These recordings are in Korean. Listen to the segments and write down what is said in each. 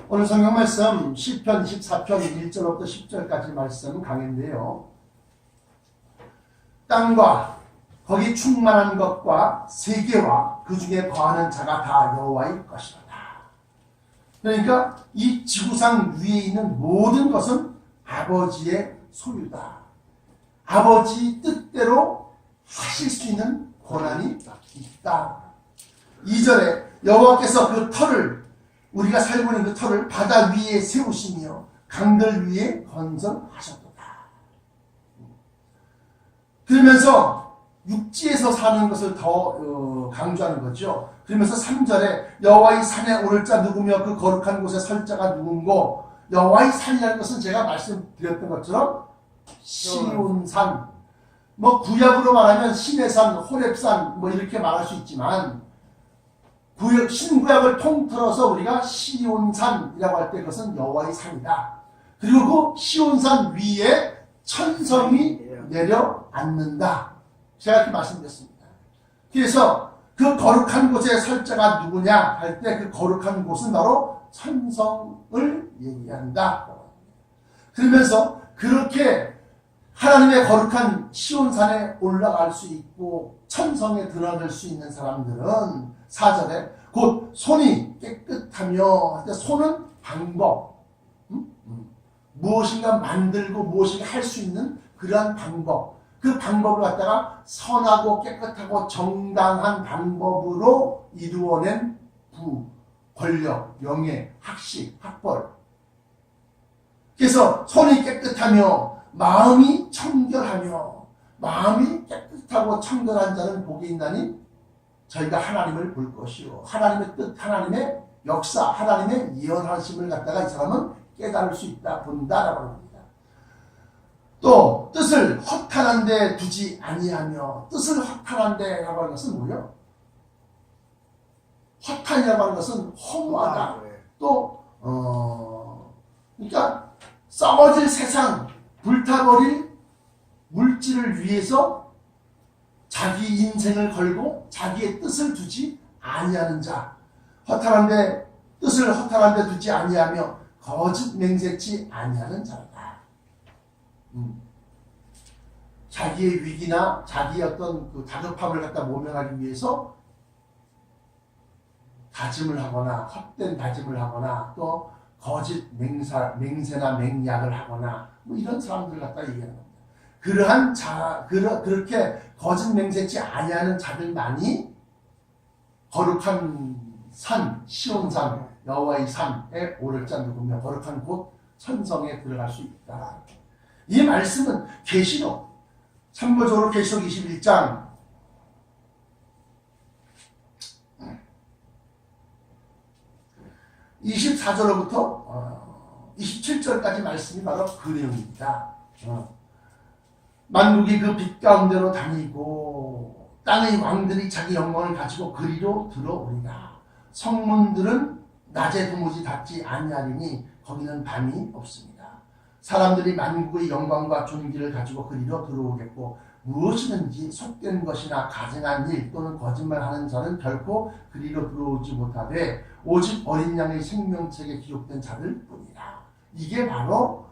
오늘 성경 말씀 시편 24편 1절부터 10절까지 말씀 강인데요. 땅과 거기 충만한 것과 세계와 그 중에 거하는 자가 다 여호와의 것이로다. 그러니까 이 지구상 위에 있는 모든 것은 아버지의 소유다. 아버지 뜻대로 하실 수 있는 권한이 있다. 2절에 여호와께서 그 터를, 우리가 살고 있는 그 터를 바다 위에 세우시며 강들 위에 건설하셨도다. 그러면서 육지에서 사는 것을 더 강조하는 거죠. 그러면서 3절에 여호와의 산에 오를 자 누구며 그 거룩한 곳에 설 자가 누군고, 여호와의 산이라는 것은 제가 말씀드렸던 것처럼 시온산, 구약으로 말하면 시내산, 호렙산 이렇게 말할 수 있지만, 신구약을 통틀어서 우리가 시온산이라고 할 때 그것은 여호와의 산이다. 그리고 그 시온산 위에 천성이 내려앉는다. 제가 이렇게 말씀드렸습니다. 그래서 그 거룩한 곳에 설 자가 누구냐 할 때 그 거룩한 곳은 바로 천성을 얘기한다. 그러면서 그렇게 하나님의 거룩한 시온산에 올라갈 수 있고 천성에 드러날 수 있는 사람들은 4절에 곧 손이 깨끗하며 할 때 손은 방법, 무엇인가 만들고 무엇인가 할 수 있는 그러한 방법, 그 방법을 갖다가 선하고 깨끗하고 정당한 방법으로 이루어낸 부, 권력, 명예, 학식, 학벌. 그래서 손이 깨끗하며 마음이 청결하며, 마음이 깨끗하고 청결한 자는 복이 있나니 저희가 하나님을 볼 것이요, 하나님의 뜻, 하나님의 역사, 하나님의 예언하심을 갖다가 이 사람은 깨달을 수 있다, 본다라고 합니다. 또 뜻을 허탄한 데 두지 아니하며, 뜻을 허탄한 데라고 하는 것은 뭐예요? 허탄이라고 하는 것은 허무하다. 또 그러니까 썩어질 세상, 불타버릴 물질을 위해서 자기 인생을 걸고 자기의 뜻을 두지 아니하는 자, 허탄한데 뜻을 허탄한데 두지 아니하며 거짓 맹세치 아니하는 자다. 자기의 위기나 자기의 어떤 그 다급함을 갖다 모면하기 위해서 다짐을 하거나 헛된 다짐을 하거나 또 거짓 맹세나 맹약을 하거나 이런 사람들을 갖다 얘기하는 겁니다. 그러한 그렇게 거짓 맹세치 아니하는 자들만이 거룩한 산, 시온산, 여호와의 산에 오를 자 누구며 거룩한 곳 천성에 들어갈 수 있다. 이 말씀은 계시록, 참고적으로 계시록 21장 24절로부터 27절까지 말씀이 바로 그 내용입니다. 만국이 그 빛 가운데로 다니고 땅의 왕들이 자기 영광을 가지고 그리로 들어오리라. 성문들은 낮에 도무지 닫지 아니하리니 거기는 밤이 없습니다. 사람들이 만국의 영광과 존귀를 가지고 그리로 들어오겠고 무엇이든지 속된 것이나 가증한 일 또는 거짓말하는 자는 결코 그리로 들어오지 못하되 오직 어린 양의 생명책에 기록된 자들 뿐이라. 이게 바로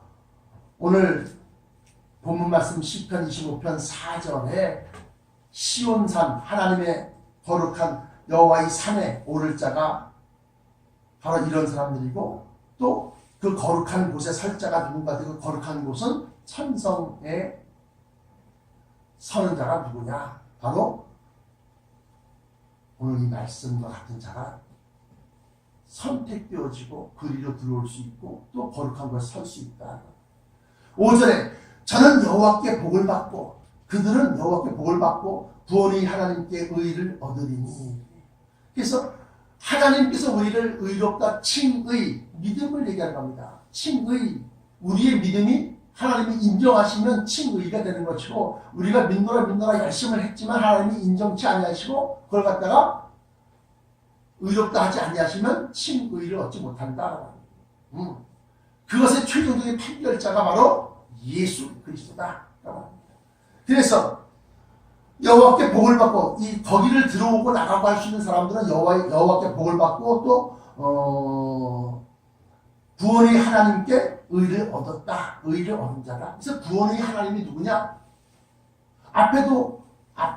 오늘 본문 말씀 시편 25편 4절에 시온산, 하나님의 거룩한 여호와의 산에 오를 자가 바로 이런 사람들이고, 또 그 거룩한 곳에 설 자가 누군가, 그 거룩한 곳은 천성에 서는 자가 누구냐? 바로 오늘 이 말씀과 같은 자가 선택되어지고 그리로 들어올 수 있고 또 거룩한 곳에 설 수 있다. 5절에 저는 여호와께 복을 받고 그들은 여호와께 복을 받고 구원이 하나님께 의를 얻으리니. 그래서 하나님께서 우리를 의롭다 칭의, 믿음을 얘기하는 겁니다. 칭의, 우리의 믿음이 하나님이 인정하시면 칭의가 되는 것이고, 우리가 믿노라 열심을 했지만 하나님이 인정치 아니하시고 그걸 갖다가 의롭다 하지 아니하시면 칭의를 얻지 못한다. 그것의 최종적인 판결자가 바로 예수 그리스도다. 그래서 여호와께 복을 받고 이 거기를 들어오고 나가고 할 수 있는 사람들은 여호와께 복을 받고 또 구원의 하나님께 의를 얻었다. 의를 얻은 자다. 그래서 구원의 하나님이 누구냐? 앞에도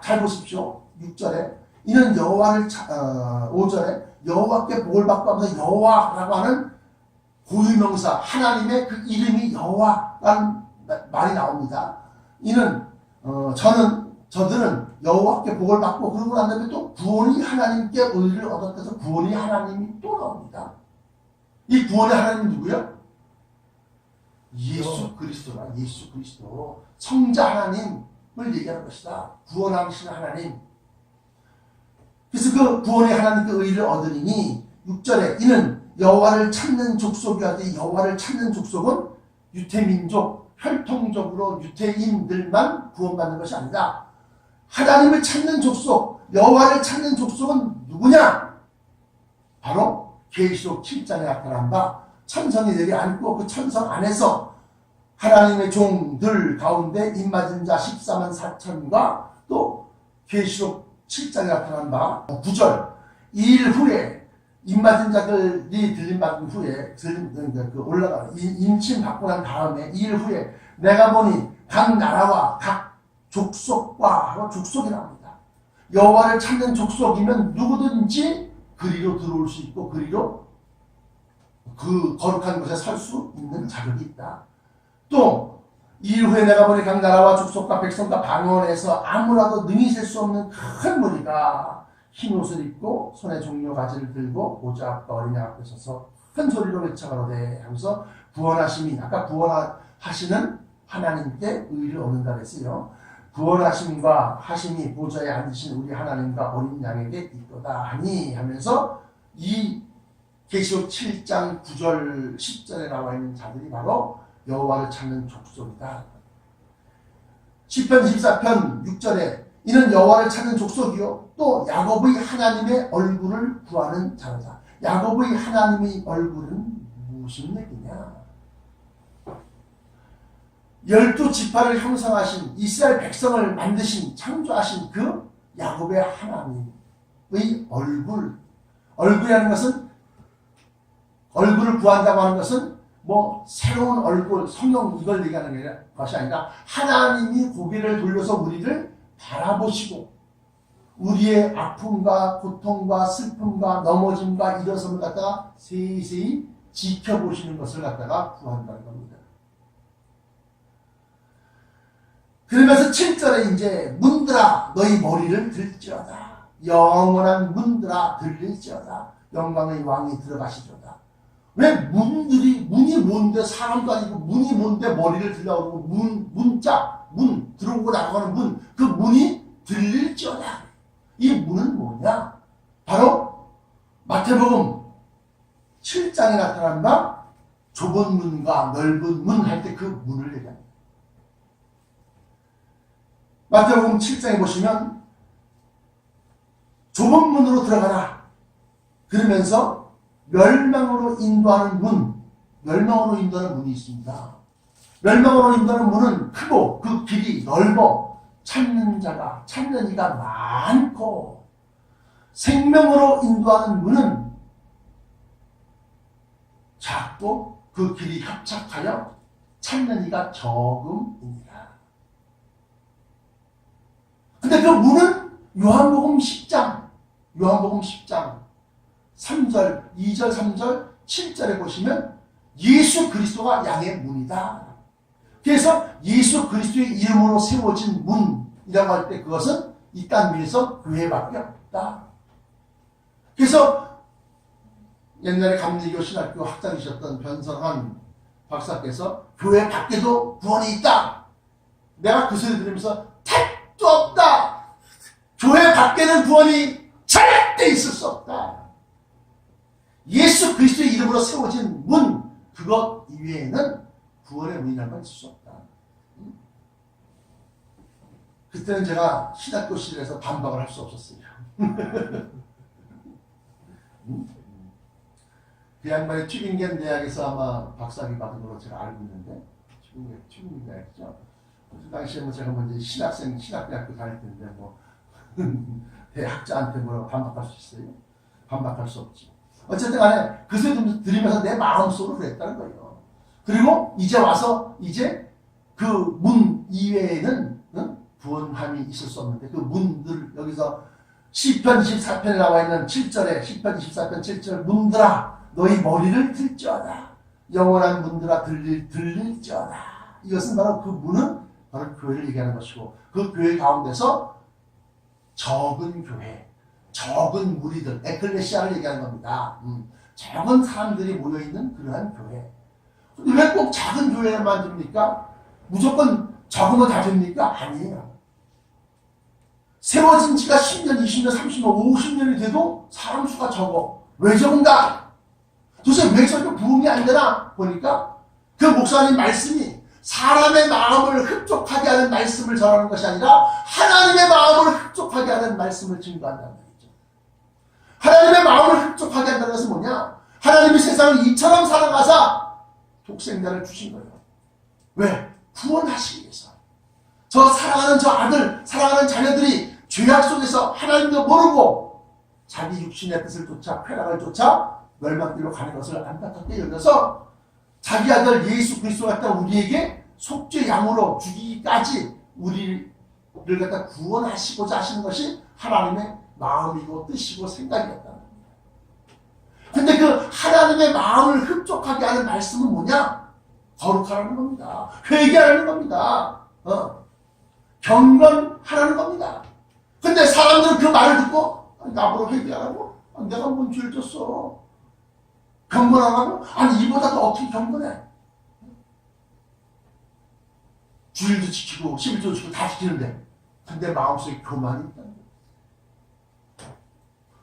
잘 보십시오. 6절에 이는 여호와를 5절에 여호와께 복을 받고 하면서 여호와라고 하는 고유명사 하나님의 그 이름이 여호와라는 말이 나옵니다. 이는 저들은 여호와께 복을 받고 그러고 난 다음에 또 구원이 하나님께 의를 얻었다서 구원이 하나님이 또 나옵니다. 이 구원의 하나님이 누구야? 예수 그리스도라. 예수 그리스도 성자 하나님을 얘기하는 것이다. 구원하시는 하나님. 그래서 그 구원의 하나님께 의를 얻으리니 6절에 이는 여호와를 찾는 족속이라되 여호와를 찾는 족속은 유태민족 혈통적으로 유태인들만 구원받는 것이 아니라 하나님을 찾는 족속 여호와를 찾는 족속은 누구냐? 바로 계시록 7장에 나타난 바 천성이 내려앉고 그 천성 안에서 하나님의 종들 가운데 입맞은 자 14만 4천과 또 계시록 7장에 나타난 바 9절 2일 후에 입맞은 자들이 들림받은 후에 임침 받고 난 다음에 2일 후에 내가 보니 각 나라와 각 족속과 하고 족속이 나옵니다. 여호와를 찾는 족속이면 누구든지 그리로 들어올 수 있고 그리로 그 거룩한 곳에 살 수 있는 자격이 있다. 또 2일 후에 내가 보니 각 나라와 족속과 백성과 방언에서 아무라도 능히 셀 수 없는 큰 무리가 흰 옷을 입고 손에 종려 가지를 들고 모자 앞과 어린이 앞에 서서 큰 소리로 외쳐가로되 하면서 구원하심이 아까 구원하시는 하나님께 의를 얻는다 그랬어요. 구원하심과 하심이 보좌에 앉으신 우리 하나님과 어린 양에게 있도다 하니 하면서 이 계시록 7장 9절 10절에 나와 있는 자들이 바로 여호와를 찾는 족속이다. 시편 14편 6절에 이는 여호와를 찾는 족속이요 또 야곱의 하나님의 얼굴을 구하는 자로다. 야곱의 하나님의 얼굴은 무슨 얘기냐? 12지파를 형성하신 이스라엘 백성을 만드신 창조하신 그 야곱의 하나님의 얼굴이라는 것은 얼굴을 구한다고 하는 것은 뭐 새로운 얼굴 성령 이걸 얘기하는 것이 아니라 하나님이 고개를 돌려서 우리를 바라보시고 우리의 아픔과 고통과 슬픔과 넘어짐과 일어섬을 갖다가 세세히 지켜보시는 것을 갖다가 구한다는 겁니다. 그러면서 7절에 이제 문들아 너희 머리를 들지어다. 영원한 문들아 들릴지어다. 영광의 왕이 들어가시리로다. 왜 문이 뭔데 사람도 아니고 문이 뭔데 머리를 들려고 그러고 문자 문 들어오고 나가는 문 그 문이 들릴지어다. 이 문은 뭐냐? 바로 마태복음 7장에 나타난 바 좁은 문과 넓은 문 할 때 그 문을 얘기합니다. 마태복음 7장에 보시면 좁은 문으로 들어가라. 그러면서 멸망으로 인도하는 문이 있습니다. 멸망으로 인도하는 문은 크고 그 길이 넓어 찾는 이가 많고 생명으로 인도하는 문은 작고 그 길이 협착하여 찾는 이가 적음입니다. 근데 그 문은 요한복음 10장 3절, 2절, 3절, 7절에 보시면 예수 그리스도가 양의 문이다. 그래서 예수 그리스도의 이름으로 세워진 문이라고 할 때 그것은 이 땅 위에서 교회밖에 없다. 그래서 옛날에 감리교 신학교 학장이셨던 변성환 박사께서 교회 밖에도 구원이 있다. 내가 그 소리 들으면서 택도 없다. 교회 밖에는 구원이 절대 있을 수 없다. 예수 그리스도의 이름으로 세워진 문 그것 이외에는 구원의 문이라는 건 있을 수 없다. 그때는 제가 신학교실에서 반박을 할 수 없었어요. 그 양반이 튜빙겐 대학에서 아마 박사학위 받은 걸로 제가 알고 있는데 튜빙겐 대학이죠. 그 당시에 뭐 제가 먼저 신학대학교 다닐 때인데 뭐 대학자한테 뭐라고 반박할 수 있어요? 반박할 수 없지. 어쨌든 간에 그 소리 들으면서 내 마음속으로 그랬다는 거예요. 그리고 이제 와서 이제 그 문 이외에는 구원함이 있을 수 없는데 그 문들 여기서 시편 24편에 나와 있는 7절에 시편 24편 7절 문들아 너희 머리를 들지어다 영원한 문들아 들릴지어다. 이것은 바로 그 문은 바로 교회를 얘기하는 것이고 그 교회 가운데서 적은 교회 적은 무리들 에클레시아를 얘기하는 겁니다. 적은 사람들이 모여있는 그러한 교회. 왜 꼭 작은 교회만 됩니까? 무조건 적으면 다 됩니까? 아니에요. 세워진 지가 10년, 20년, 30년, 50년이 돼도 사람 수가 적어. 왜 적은가? 도대체 왜 저렇게 부흥이 안 되나? 보니까 그 목사님 말씀이 사람의 마음을 흡족하게 하는 말씀을 전하는 것이 아니라 하나님의 마음을 흡족하게 하는 말씀을 증거한다는 말이죠. 하나님의 마음을 흡족하게 한다는 것은 뭐냐? 하나님이 세상을 이처럼 사랑하사 독생자를 주신 거예요. 왜? 구원하시기 위해서. 저 사랑하는 저 아들, 사랑하는 자녀들이 죄악 속에서 하나님도 모르고 자기 육신의 뜻을 쫓아 쾌락을 쫓아 멸망길로 가는 것을 안타깝게 여겨서 자기 아들 예수 그리스도 갖다 우리에게 속죄 양으로 주기까지 우리를 갖다 구원하시고자 하시는 것이 하나님의 마음이고 뜻이고 생각이었다는 겁니다. 근데 그 하나님의 마음을 흡족하게 하는 말씀은 뭐냐? 거룩하라는 겁니다. 회개하라는 겁니다. 경건하라는 겁니다. 근데 사람들은 그 말을 듣고 나보고 회개하라고? 내가 뭔 죄를 졌어? 경건하라고? 아니 이보다 더 어떻게 경건해? 주일도 지키고 11조도 지키고 다 지키는데 근데 마음속에 교만이 있다는 거예요.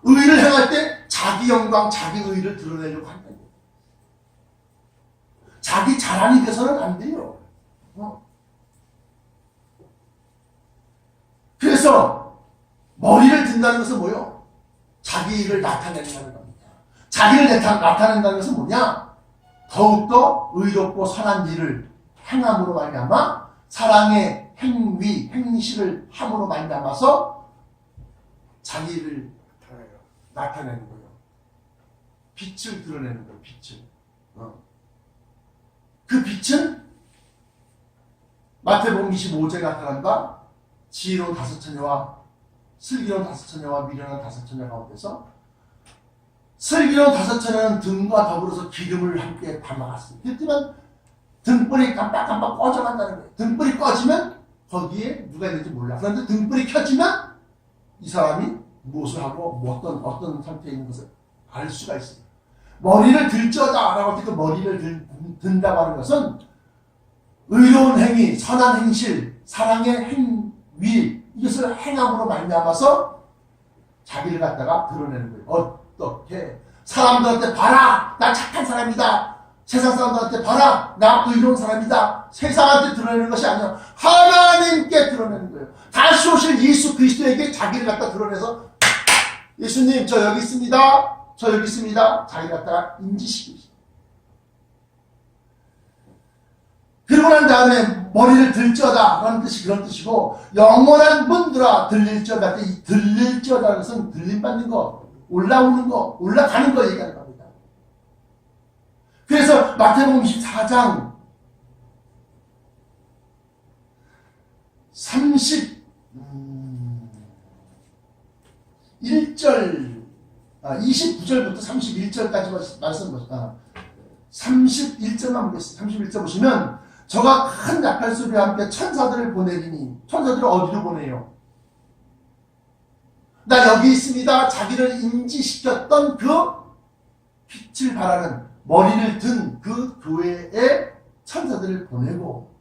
의를 행할 때 자기 영광, 자기 의를 드러내려고 한다는 거예요. 자기 자랑이 돼서는 안 돼요. 그래서 머리를 든다는 것은 뭐예요? 자기 일을 나타낸다는 겁니다. 자기를 나타낸다는 것은 뭐냐? 더욱더 의롭고 선한 일을 행함으로 말미암아 사랑의 행위, 행실을 함으로 말미암아서 자기를 나타내는 거예요. 빛을 드러내는 거예요. 빛을. 그 빛은 마태복음 25절에 나타난 바 지혜로운 다섯 처녀와 슬기로운 다섯 처녀와 미련한 다섯 처녀 가운데서 슬기로운 다섯 처녀는 등과 더불어서 기름을 함께 담아갔습니다. 그랬지만 등불이 깜빡깜빡 꺼져간다는 거예요. 등불이 꺼지면 거기에 누가 있는지 몰라. 그런데 등불이 켜지면 이 사람이 무엇을 하고 어떤 상태에 있는 것을 알 수가 있습니다. 머리를 들쩌다 라고 할 때 그 머리를 든다고 하는 것은 의로운 행위, 선한 행실, 사랑의 행위 이것을 행함으로 말미암아서 자기를 갖다가 드러내는 거예요. 어떻게? 사람들한테 봐라! 나 착한 사람이다. 세상 사람들한테 봐라! 나 의로운 사람이다. 세상한테 드러내는 것이 아니라 하나님께 드러내는 거예요. 다시 오실 예수 그리스도에게 자기를 갖다 드러내서 예수님 저 여기 있습니다. 저 여기 있습니다. 자기를 갖다가 인지시키죠. 그러고 난 다음에 머리를 들쩌다 라는 뜻이 그런 뜻이고 영원한 문들아 들릴쩌다. 이 들릴쩌다는 것은 들림받는 거, 올라오는 거, 올라가는 거 얘기하는 겁니다. 그래서 마태복음 24장 29절부터 31절까지 말씀 보시다. 31절만 보겠습니다. 31절 보시면 저가 큰 나팔 소리와 함께 천사들을 보내리니 천사들을 어디로 보내요? 나 여기 있습니다. 자기를 인지시켰던 그 빛을 발하는 머리를 든 그 교회에 천사들을 보내고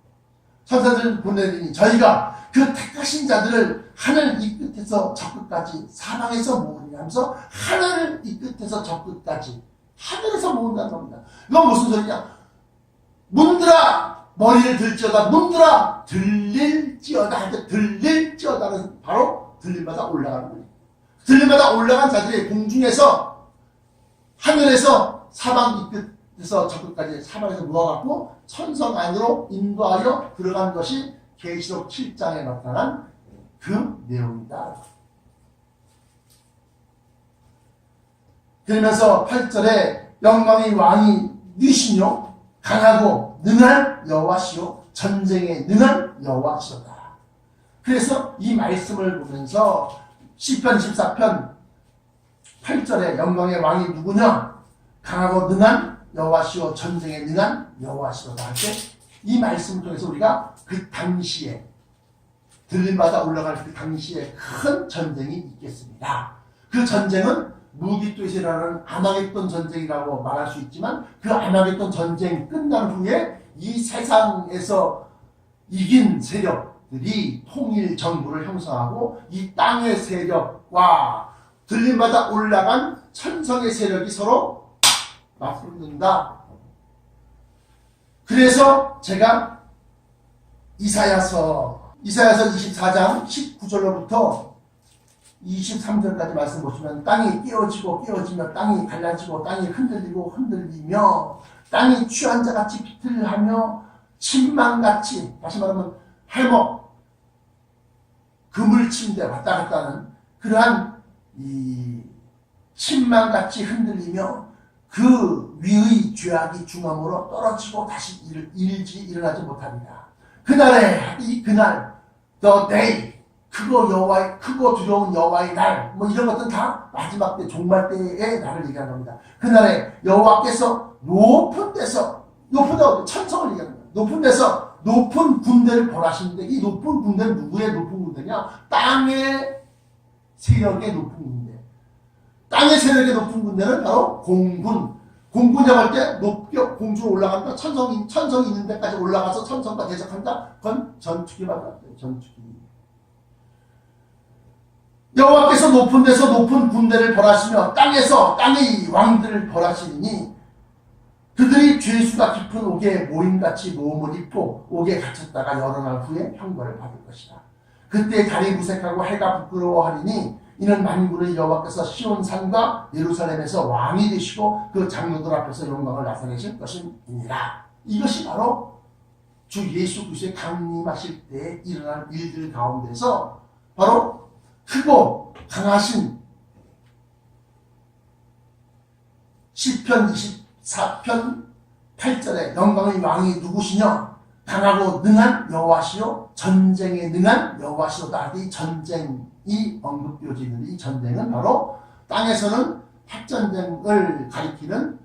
천사들을 보내리니 저희가 그 택하신 자들을 하늘 이 끝에서 저 끝까지 사방에서 모으리라 하면서 하늘 이 끝에서 저 끝까지 하늘에서 모은다는 겁니다. 이건 무슨 소리냐? 문들아 머리를 들지어다 문들아 들릴지어다 할 때 들릴지어다는 바로 들림마다 올라가는 거예요. 들림마다 올라간 자들이 공중에서 하늘에서 사방 이 끝에서 저 끝까지 사방에서 모아갖고 천성 안으로 인도하여 들어간 것이 계시록 7장에 나타난 그 내용이다. 그러면서 8절에 영광의 왕이 누구시뇨? 강하고 능한 여호와시요 전쟁에 능한 여호와시로다. 그래서 이 말씀을 보면서 시편 14편 8절에 영광의 왕이 누구냐? 강하고 능한 여호와시요 전쟁에 능한 여호와시로다 할 때 이 말씀을 통해서 우리가 그 당시에 들림바다 올라갈 그 당시에 큰 전쟁이 있겠습니다. 그 전쟁은 무기토에서라는 아마겟돈 전쟁이라고 말할 수 있지만 그 아마겟돈 전쟁 끝난 후에 이 세상에서 이긴 세력들이 통일 정부를 형성하고 이 땅의 세력과 들림바다 올라간 천성의 세력이 서로 맞붙는다. 그래서 제가 이사야서 24장 19절로부터 23절까지 말씀 보시면 땅이 깨어지고 깨어지며 땅이 갈라지고 땅이 흔들리고 흔들리며 땅이 취한 자같이 비틀하며 침망같이, 다시 말하면 해먹 그물침대 왔다 갔다 하는 그러한 이 침망같이 흔들리며 그 위의 죄악이 중함으로 떨어지고 다시 일어나지 못합니다. 그날에 그날 the day 크고 여호와의 크고 두려운 여호와의 날 뭐 이런 것들은 다 마지막 때 종말 때의 날을 얘기하는 겁니다. 그날에 여호와께서 높은 데서 천성을 얘기하는 거예요. 높은 데서 높은 군대를 벌하시는데 이 높은 군대는 누구의 높은 군대냐? 땅의 세력의 높은 군대. 땅의 세력의 높은 군대는 바로 공군. 공군이라고 할 때 높게 공중으로 올라간다. 천성이 있는 데까지 올라가서 천성과 대적한다. 그건 전투기 말이에요. 전투기. 여호와께서 높은 데서 높은 군대를 벌하시며 땅에서 땅의 왕들을 벌하시니 그들이 죄수가 깊은 옥에 모임같이 모험을 입고 옥에 갇혔다가 여러 날 후에 형벌을 받을 것이다. 그때 달이 무색하고 해가 부끄러워하리니 이는 만군의 여호와께서 시온산과 예루살렘에서 왕이 되시고 그 장로들 앞에서 영광을 나타내실 것이니라. 이것이 바로 주 예수 그리스도의 강림하실 때 일어날 일들 가운데서 바로 크고 강하신 시편 24편 8절에 영광의 왕이 누구시냐? 강하고 능한 여호와시요 전쟁에 능한 여호와시로다. 이 전쟁이 언급되어져 있는데 이 전쟁은 바로 땅에서는 핵전쟁을 가리키는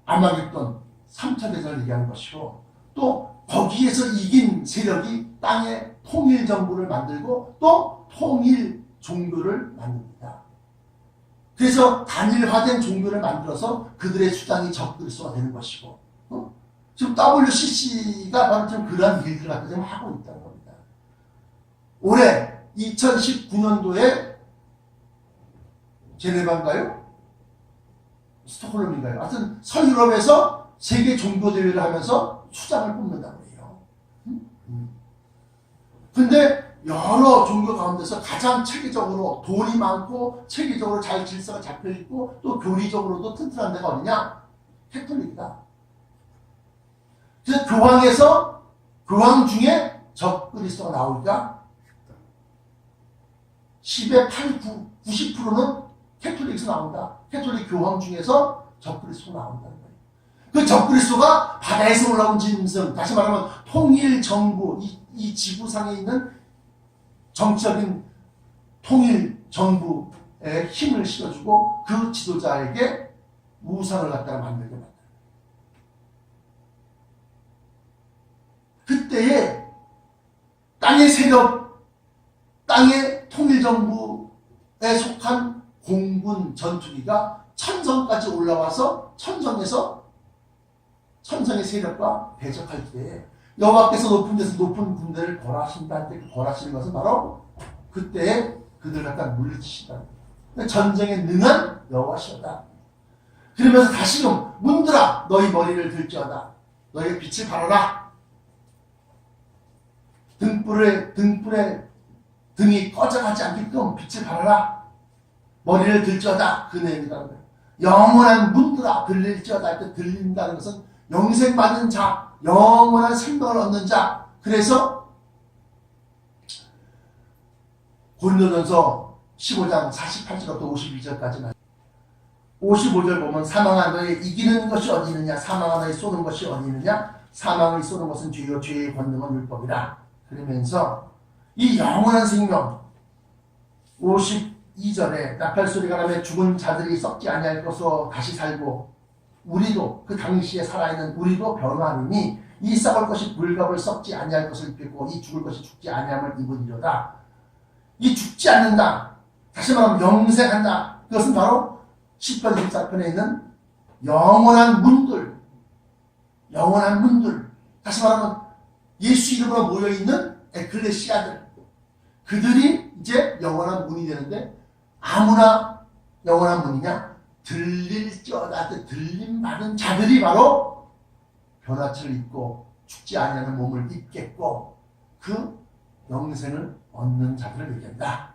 아마겟돈 3차 대전을 얘기하는 것이고 또 거기에서 이긴 세력이 땅의 통일 정부를 만들고 또 통일 종교를 만듭니다. 그래서 단일화된 종교를 만들어서 그들의 수장이 적그리스도가 되는 것이고 지금 WCC가 바로 지금 그러한 일들을 갖다 지금 하고 있다는 겁니다. 올해 2019년도에 제네바인가요? 스톡홀름인가요? 하여튼 서유럽에서 세계 종교대회를 하면서 수장을 뽑는다고 해요. 근데 여러 종교 가운데서 가장 체계적으로 돈이 많고 체계적으로 잘 질서가 잡혀있고 또 교리적으로도 튼튼한 데가 어디냐? 캐톨릭이다. 그래서 교황 중에 적그리스도가 나오니까 10에 8, 9, 90%는 캐톨릭에서 나온다. 캐톨릭 교황 중에서 적그리스도가 나온다는 거예요. 그 적그리스도가 바다에서 올라온 짐승, 다시 말하면 통일 정부, 이 지구상에 있는 정치적인 통일 정부에 힘을 실어주고 그 지도자에게 우상을 갖다가 만들게 만든다. 그때에 땅의 세력, 땅의 통일정부에 속한 공군 전투기가 천성까지 올라와서 천성에서 천성의 세력과 대적할 때 여호와께서 높은 데서 높은 군대를 벌하신다는 때 그 벌하시는 것은 바로 그때에 그들 갖다 물리치신다. 전쟁에 능한 여호와시다. 그러면서 다시금 문들아 너희 머리를 들지어다. 너희 빛을 발하라. 등이 꺼져가지 않게끔 빛을 발하라. 머리를 들지어다. 그 내용이라는 거예요. 영원한 문들아 들릴지어다 할 때 들린다는 것은 영생받는 자, 영원한 생명을 얻는 자. 그래서 고린도전서 15장 48절부터 52절까지 55절 보면 사망아 너의 이기는 것이 어디 있느냐, 사망아 너의 쏘는 것이 어디 있느냐, 사망을 쏘는 것은 죄요 죄의 권능은 율법이라. 그러면서 이 영원한 생명 52절에 나팔소리가 나며 죽은 자들이 썩지 아니할 것으로 다시 살고 우리도 그 당시에 살아있는 우리도 변화하니 이 썩을 것이 불갑을 썩지 아니할 것을 입히고 이 죽을 것이 죽지 아니함을 입으리로다. 이 죽지 않는다, 다시 말하면 영생한다, 그것은 바로 시편 14편에 있는 영원한 문들, 영원한 문들, 다시 말하면 예수 이름으로 모여있는 에클레시아들, 그들이 이제 영원한 문이 되는데, 아무나 영원한 문이냐? 들릴지어다, 들림받은 자들이 바로 변화체를 입고 죽지 아니하는 몸을 입겠고 그 영생을 얻는 자들을 얘기한다.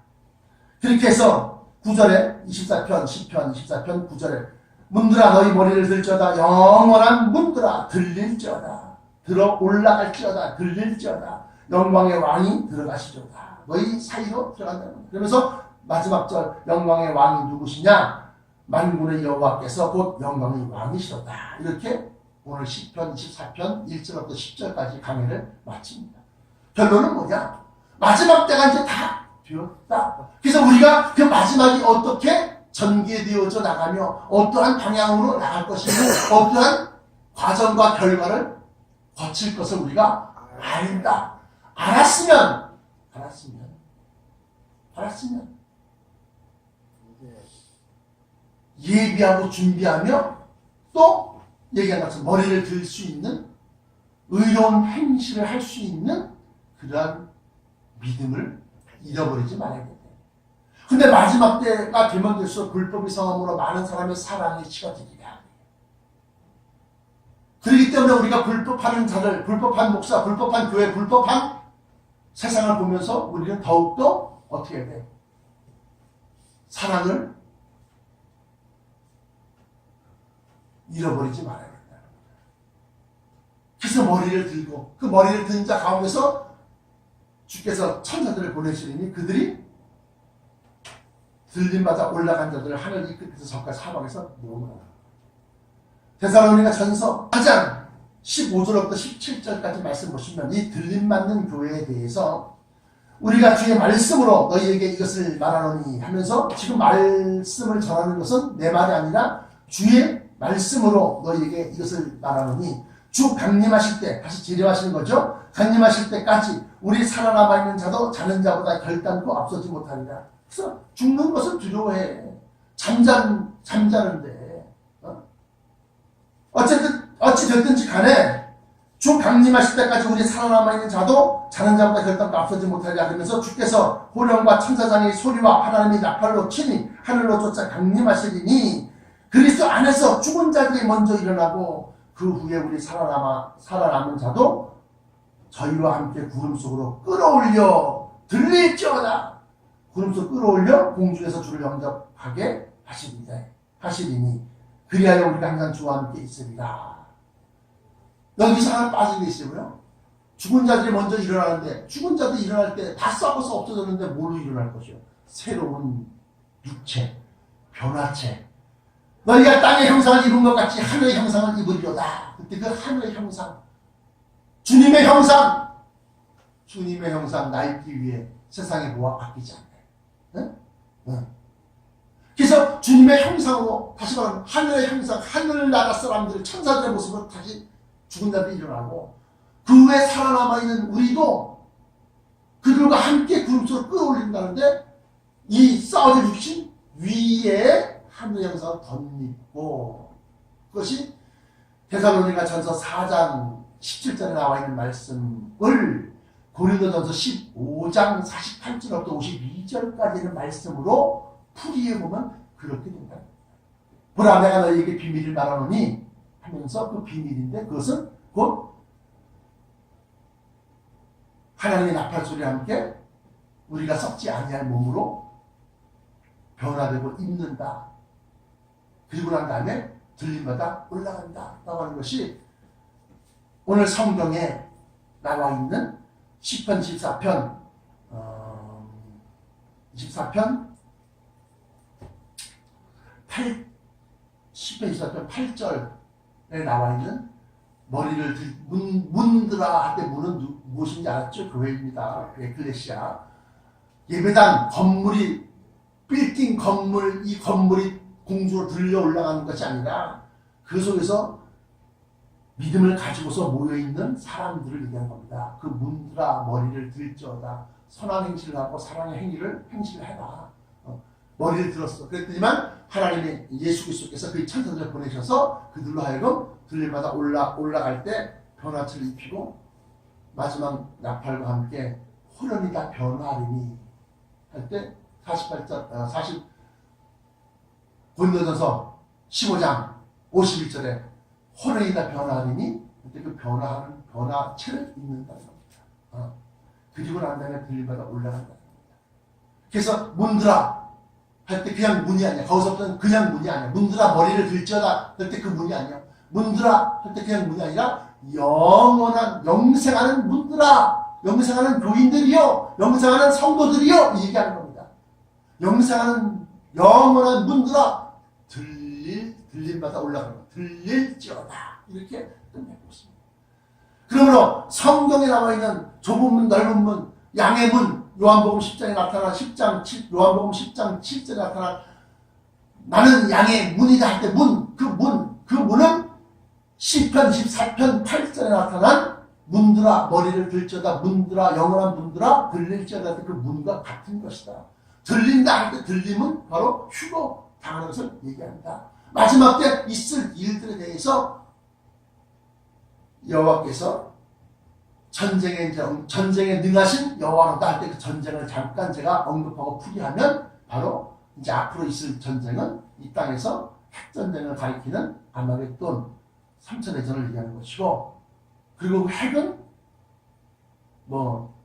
그렇게 해서 9절에 24편 10편 24편 9절에 문들아 너희 머리를 들지어다, 영원한 문들아 들릴지어다, 들어 올라갈지어다, 들릴지어다, 영광의 왕이 들어가시리로다. 너희 사이로 들어간다는 거예요. 그러면서 마지막 절 영광의 왕이 누구시냐? 만군의 여호와께서 곧 영광의 왕이시로다. 이렇게 오늘 10편 24편 1절부터 10절까지 강의를 마칩니다. 결론은 뭐냐? 마지막 때가 이제 다 되었다. 그래서 우리가 그 마지막이 어떻게 전개되어져 나가며 어떠한 방향으로 나갈 것이며 어떠한 과정과 결과를 거칠 것을 우리가 안다. 알았으면 예비하고 준비하며 또 얘기한 것처럼 머리를 들 수 있는 의로운 행실을 할 수 있는 그러한 믿음을 잃어버리지 말아야겠다. 근데 마지막 때가 되면 될수록 불법의 성함으로 많은 사람의 사랑이 식어지리라. 그렇기 때문에 우리가 불법하는 자들, 불법한 목사, 불법한 교회, 불법한 세상을 보면서 우리는 더욱더 어떻게 해야 돼? 사랑을 잃어버리지 말아야겠다. 그래서 머리를 들고 그 머리를 든 자 가운데서 주께서 천사들을 보내시니 그들이 들림받아 올라간 자들을 하늘 이 끝에서 저까지 사방에서 모으라. 데살로니가 전서 4장 15절부터 17절까지 말씀 보시면 이 들림받는 교회에 대해서 우리가 주의 말씀으로 너희에게 이것을 말하노니 하면서 지금 말씀을 전하는 것은 내 말이 아니라 주의 말씀으로 너희에게 이것을 말하노니 주 강림하실 때, 다시 재림하시는 거죠. 강림하실 때까지 우리 살아남아 있는 자도 자는 자보다 결단코 앞서지 못하리라. 그래서 죽는 것을 두려워해. 잠자는데. 어찌됐든지 간에 주 강림하실 때까지 우리 살아남아 있는 자도 자는 자보다 결단코 앞서지 못하리라. 그러면서 주께서 호령과 천사장의 소리와 하나님의 나팔로 치니 하늘로 쫓아 강림하시리니 그리스도 안에서 죽은 자들이 먼저 일어나고 그 후에 우리 살아남은 자도 저희와 함께 구름 속으로 끌어올려 들릴지어다. 구름 속으로 끌어올려 공중에서 주를 영접하게 하시리니 그리하여 우리가 항상 주와 함께 있으리라. 여기서 하나 빠진 게 있어요. 죽은 자들이 먼저 일어나는데 죽은 자들이 일어날 때 다 썩어서 없어졌는데 뭘로 일어날 것이요? 새로운 육체, 변화체. 너희가 땅의 형상을 입은 것 같이 하늘의 형상을 입으리로다. 그때 그 하늘의 형상, 주님의 형상 나 입기 위해 세상의 뭐와 바뀌지 않네. 응? 그래서 주님의 형상으로 다시 말하면 하늘의 형상, 하늘나라 사람들, 천사들의 모습으로 다시 죽은 자들이 일어나고 그 후에 살아남아있는 우리도 그들과 함께 구름 속으로 끌어올린다는데 이 썩어진 육신 위에 하늘의 형상을 덧입고 그것이 데살로니가 전서 4장 17절에 나와 있는 말씀을 고린도전서 15장 48절부터 52절까지 있는 말씀으로 풀이해보면 그렇게 된다. 보라 내가 너희에게 비밀을 말하노니 하면서 그 비밀인데 그것은 곧 하나님의 나팔소리와 함께 우리가 썩지 아니할 몸으로 변화되고 입는다. 그리고 난 다음에 들림마다 올라간다 라고 하는 것이 오늘 성경에 나와 있는 시편 24편 8 시편 24편 8절에 나와 있는 머리를 문드라 할 때 문은 무엇인지 알았죠? 교회입니다. 에클레시아. 예배당 건물이 빌딩 건물, 이 건물이 공중으로 들려 올라가는 것이 아니라 그 속에서 믿음을 가지고서 모여있는 사람들을 얘기하는 겁니다. 그 문드라 머리를 들지어다. 선한 행실을 하고 사랑의 행실을 해라. 머리를 들었어. 그랬더니만 하나님이 예수 그리스도께서 그 천사들을 보내셔서 그들로 하여금 들릴마다 올라갈 때 변화체를 입히고 마지막 나팔과 함께 호련이 다 변화하리니 할 때 40 고린도전서 15장 51절에 호련이 다 변화하리니 그때 그 변화하는 변화체를 입는다는 겁니다. 그리고 난 다음에 들릴마다 올라간다는 겁니다. 그래서 문드라 할 때 그냥 문이 아니야. 거기서부터는 그냥 문이 아니야. 문드라 머리를 들지어다 할 때 그 문이 아니야. 문드라 할 때 그냥 문이 아니라 영원한 영생하는 문드라, 영생하는 교인들이요, 영생하는 성도들이요, 이 얘기하는 겁니다. 영생하는 영원한 문드라 들림마다 올라가는 거, 들릴지어다 이렇게 끝내고 있습니다. 그러므로 성경에 나와 있는 좁은 문, 넓은 문, 양의 문, 요한복음 10장에 나타난 요한복음 10장 7절에 나타난 나는 양의 문이다 할 때 그 문은 시편 24편 8절에 나타난 문드라 머리를 들지어다 문드라 영원한 문드라 들릴지어다 할 때 그 문과 같은 것이다. 들린다 할 때 들림은 바로 휴거 당하는 것을 얘기합니다. 마지막 때 있을 일들에 대해서 여호와께서 전쟁에 능하신 여호와로다 할 때 그 전쟁을 잠깐 제가 언급하고 풀이하면 바로 이제 앞으로 있을 전쟁은 이 땅에서 핵전쟁을 가리키는 아마겟돈 3차 대전을 얘기하는 것이고, 그리고 그 핵은 뭐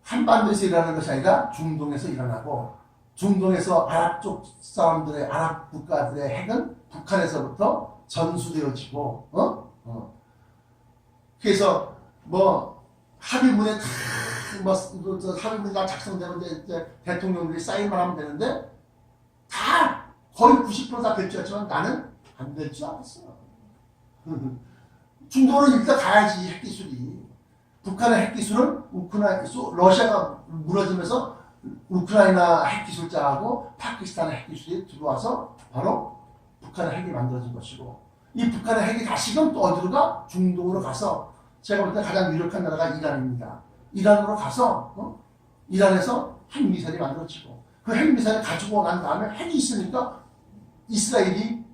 한반도에서 일어나는 것이 아니라 중동에서 일어나고, 중동에서 아랍 쪽 사람들의 아랍 국가들의 핵은 북한에서부터 전수되어지고 그래서 뭐 합의문에 다 합의문이 다 작성되고 이제 대통령들이 사인만 하면 되는데 다 거의 90% 다 될 줄 알았지만 나는 안 될 줄 알았어. 중동으로 일단 가야지. 핵기술이 북한의 핵기술은 러시아가 무너지면서 우크라이나 핵기술자하고 파키스탄의 핵기술이 들어와서 바로 북한의 핵이 만들어진 것이고, 이 북한의 핵이 다시금 또 어디로 가? 중동으로 가서 제가 볼 때 가장 유력한 나라가 이란입니다. 이란으로 가서 이란에서 핵미사일이 만들어지고, 그 핵미사일을 가지고 난 다음에 핵이 있으니까 이스라엘이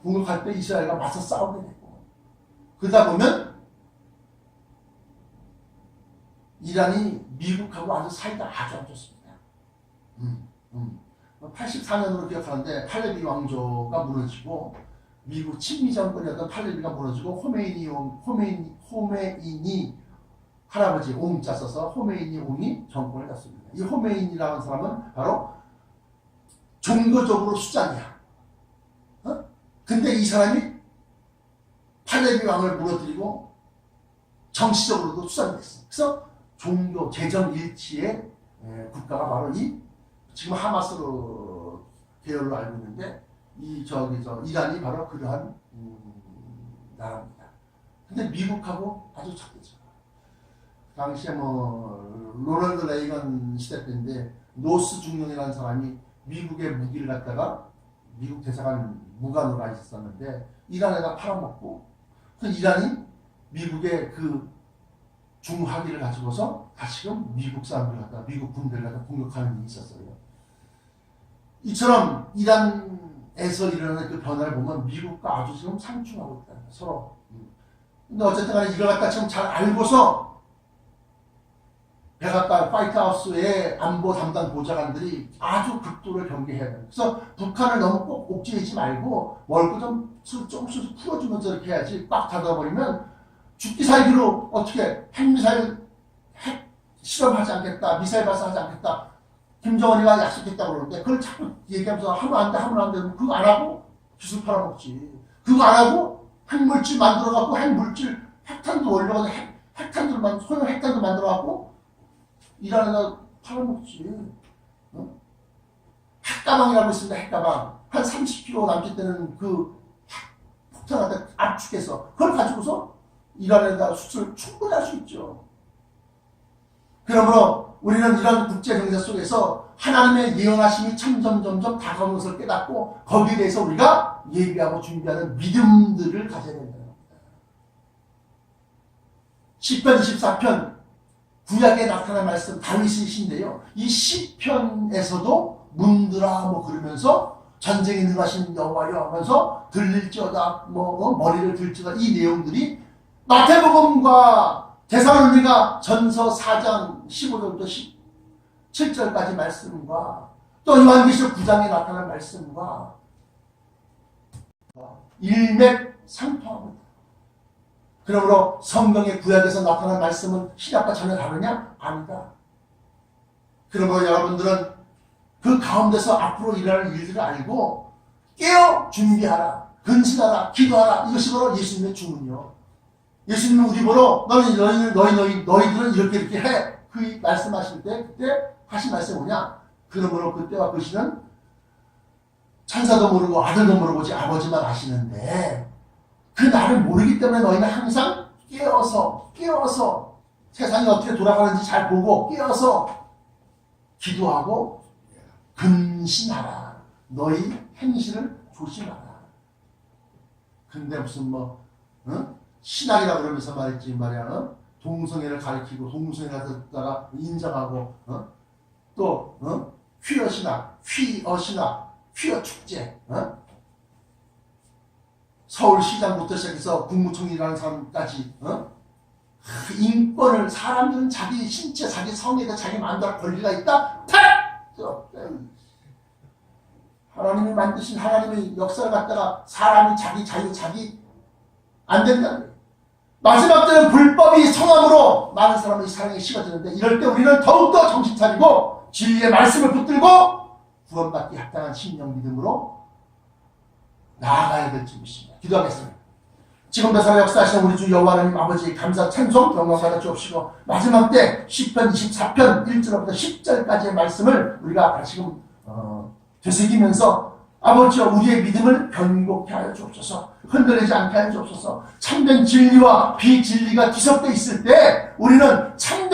공격할 때 이스라엘과 맞서 싸우게 되고, 그러다 보면 이란이 미국하고 아주 사이가 아주 안 좋습니다. 84년으로 기억하는데 팔레비 왕조가 무너지고 미국 친미 정권이었던 팔레비가 무너지고 호메이니 할아버지 옹자 써서 호메이니 옹이 정권을 잡습니다. 이 호메이니라는 사람은 바로 종교적으로 수장이야. 근데 이 사람이 팔레비 왕을 무너뜨리고 정치적으로도 수장이 됐어. 그래서 종교 재정 일치의 국가가 바로 이 지금 하마스로 계열로 알고 있는데 이란이 바로 그러한 나라입니다. 근데 미국하고 아주 적대죠. 당시에 로널드 레이건 시대 때인데 노스 중령이라는 사람이 미국의 무기를 갖다가 미국 대사관 무관으로 가 있었는데 이란에다 팔아먹고, 그 이란이 미국의 그 중화기를 가지고서 다시금 미국 사람들을 갖다가 미국 군대를 갖다가 공격하는 일이 있었어요. 이처럼 이란에서 일어나는 그 변화를 보면 미국과 아주 지금 상충하고 있다는 거예요, 서로. 근데 어쨌든 간에 이걸 갖다 지금 잘 알고서 백악관 화이트하우스의 안보 담당 보좌관들이 아주 극도를 경계해야 돼요. 그래서 북한을 너무 꼭 옥죄이지 말고 멀고 좀 조금씩 풀어주면서 이렇게 해야지, 꽉 닫아버리면 죽기 살기로 어떻게 핵미사일 실험하지 않겠다, 미사일 발사하지 않겠다, 김정은이가 약속했다고 그러는데 그걸 자꾸 얘기하면서 하면 안 돼, 그거 안 하고 기술 팔아먹지. 그거 안 하고 핵물질 만들어갖고 핵탄두 원료가 소형 핵탄두 만들어갖고 이란에다 팔아먹지. 핵가방이라고 있습니다. 핵가방. 한 30kg 남짓되는 그 폭탄한테 압축해서 그걸 가지고서 이란에다 수출 충분히 할 수 있죠. 그러므로 우리는 이런 국제 경제 속에서 하나님의 예언하심이 점점 다가오는 것을 깨닫고 거기에 대해서 우리가 예비하고 준비하는 믿음들을 가져야 된다는 겁니다. 시편 24편 구약에 나타난 말씀 다윗이신데요. 이 시편에서도 문드라 뭐 그러면서 전쟁에 능하신 여호와여 하면서 들릴지어다 머리를 들지어다 이 내용들이 마태복음과 데살로니가 전서 4장 15절부터 17절까지 말씀과 또 요한계시록 9장에 나타난 말씀과 일맥상통합니다. 그러므로 성경의 구약에서 나타난 말씀은 신약과 전혀 다르냐? 아니다. 그러므로 여러분들은 그 가운데서 앞으로 일어날 일들을 알고 깨어 준비하라, 근신하라, 기도하라. 이것이 바로 예수님의 주문이요. 예수님은 우리 보러 너희들은 이렇게 해. 그 말씀하실 때 그때 하신 말씀이 뭐냐? 그러므로 그때와 그 시는 천사도 모르고 아들도 모르고 오직 아버지만 아시는데 그 나를 모르기 때문에 너희는 항상 깨어서 세상이 어떻게 돌아가는지 잘 보고 깨어서 기도하고 근신하라. 너희 행실을 조심하라. 근데 무슨 신학이라 그러면서 말했지 말이야. 동성애를 가리키고 동성애가 듣다가 인정하고 또 퀴어 신학, 퀴어 축제, 서울시장부터 시작해서 국무총리라는 사람까지 인권을 사람들은 자기 신체, 자기 성에 대해 자기 마음대로 권리가 있다. 하나님이 만드신 하나님의 역사를 갖다가 사람이 자기 자유 안 된다는 거예요. 마지막 때는 불법이 성함으로 많은 사람이 사랑에 식어지는데 이럴 때 우리는 더욱더 정신 차리고 진리의 말씀을 붙들고 구원받기 합당한 심령 믿음으로 나아가야 될 줄 믿습니다. 기도하겠습니다. 지금도 살아 역사하시는 우리 주 여호와 하나님 아버지 감사 찬송 영광받아 주옵시고 마지막 때 시편 24편 1절부터 10절까지의 말씀을 우리가 다시금 되새기면서 아버지여 우리의 믿음을 변곡케 하여 주옵소서. 흔들리지 않게 하여 주옵소서. 참된 진리와 비진리가 뒤섞여 있을 때 우리는 참